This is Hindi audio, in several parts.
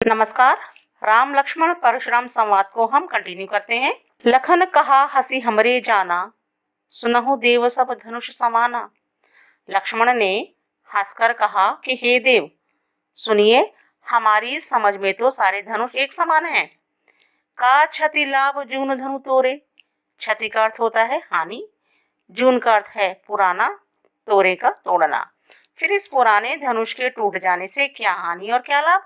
नमस्कार। राम लक्ष्मण परशुराम संवाद को हम कंटिन्यू करते हैं। लखन कहा हसी हमरे जाना, सुनहु देव सब धनुष समाना। लक्ष्मण ने हंसकर कहा कि हे देव, सुनिए, हमारी समझ में तो सारे धनुष एक समान हैं। का क्षति लाभ जून धनु तोरे। क्षति का अर्थ होता है हानि, जून का अर्थ है पुराना, तोरे का तोड़ना। फिर इस पुराने धनुष के टूट जाने से क्या हानि और क्या लाभ।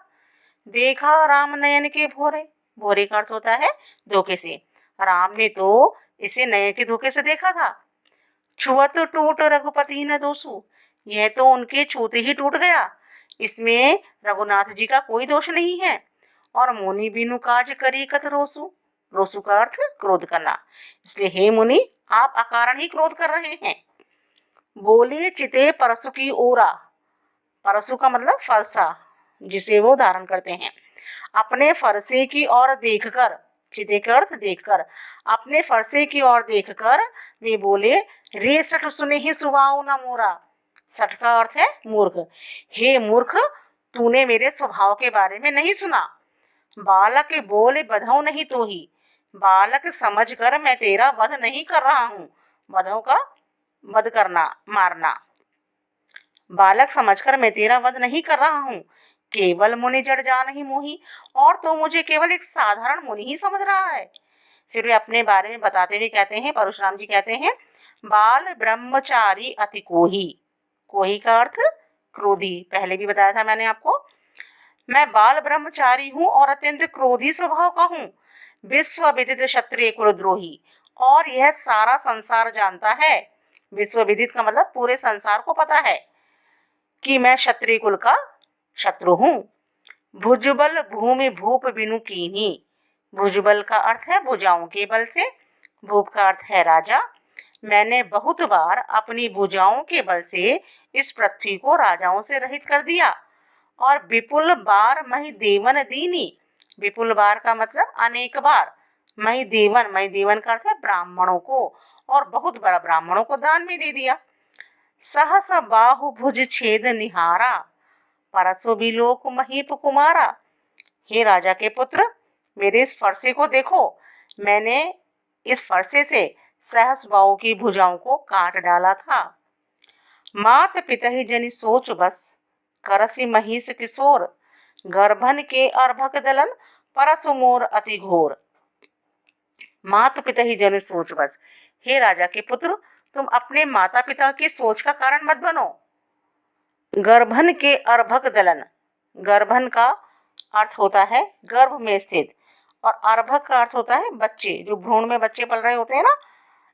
देखा राम नयन के भोरे। भोरे का अर्थ होता है धोखे से। राम ने तो इसे नयन के धोखे से देखा था। छुअत टूट रघुपति न दोषु। यह तो उनके छूते ही टूट गया, इसमें रघुनाथ जी का कोई दोष नहीं है। और मुनि बिनु काज करी कत रोसु। रोसु का अर्थ क्रोध करना, इसलिए हे मुनि, आप अकारण ही क्रोध कर रहे हैं। बोले चिते परसु की ओरा। परसु का मतलब फरसा, जिसे वो धारण करते हैं। अपने फरसे की ओर देखकर, चिते का अर्थ देखकर, अपने फरसे की ओर देखकर वे बोले, रे सठ सुने ही सुभाव न मोरा। सठ का अर्थ है मूर्ख। हे मूर्ख, तूने मेरे स्वभाव के बारे में नहीं सुना। बालक बोले बधौ नहीं तो ही। बालक समझकर मैं तेरा वध नहीं कर रहा हूँ। वधौ का वध करना, मारना। बालक समझकर मैं तेरा वध नहीं कर रहा हूँ। केवल मुनि जड़ जान ही मोही। और तो मुझे केवल एक साधारण मुनि ही समझ रहा है। फिर वे अपने बारे में बताते हुए कहते हैं, परशुराम जी कहते हैं, बाल ब्रह्मचारी अति कोही। कोही का अर्थ क्रोधी, पहले भी बताया था मैंने आपको। मैं बाल ब्रह्मचारी हूँ और अत्यंत क्रोधी स्वभाव का हूँ। विश्व विदित क्षत्रिय कुलद्रोही। और यह सारा संसार जानता है। विश्व विदित का मतलब पूरे संसार को पता है कि मैं क्षत्रिय कुल का शत्रु हूँ। भुजबल भूमि भूप बिनु कीन्ही। भुजबल का अर्थ है भुजाओं के बल से, भूप का अर्थ है राजा। मैंने बहुत बार अपनी भुजाओं के बल से इस पृथ्वी को राजाओं से रहित कर दिया। और विपुल बार मही देवन दीनी। विपुल बार का मतलब अनेक बार। मही देवन का अर्थ है ब्राह्मणों को, और बहुत बड़ा ब्राह्मणों को दान में दे दिया। सहस बाहु भुज छेद निहारा, परसो बिलोक महीप कुमारा। हे राजा के पुत्र, मेरे इस फरसे को देखो। मैंने इस फरसे से सहस बाहु की भुजाओं को काट डाला था। मात पिता ही जनि सोच बस, करसी महिष किशोर। गर्भन के अर्भक दलन, परसु मोर अति घोर। मात पिता ही जनि सोच बस। हे राजा के पुत्र, तुम अपने माता पिता की सोच का कारण मत बनो। गर्भन के अर्भक दलन। गर्भन का अर्थ होता है गर्भ में स्थित, और अर्भक का अर्थ होता है बच्चे, जो भ्रूण में बच्चे पल रहे होते हैं ना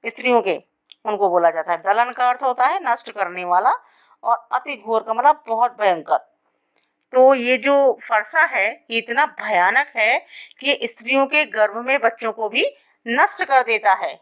स्त्रियों के, उनको बोला जाता है। दलन का अर्थ होता है नष्ट करने वाला, और अति घोर का मतलब बहुत भयंकर। तो ये जो फरसा है ये इतना भयानक है कि स्त्रियों के गर्भ में बच्चों को भी नष्ट कर देता है।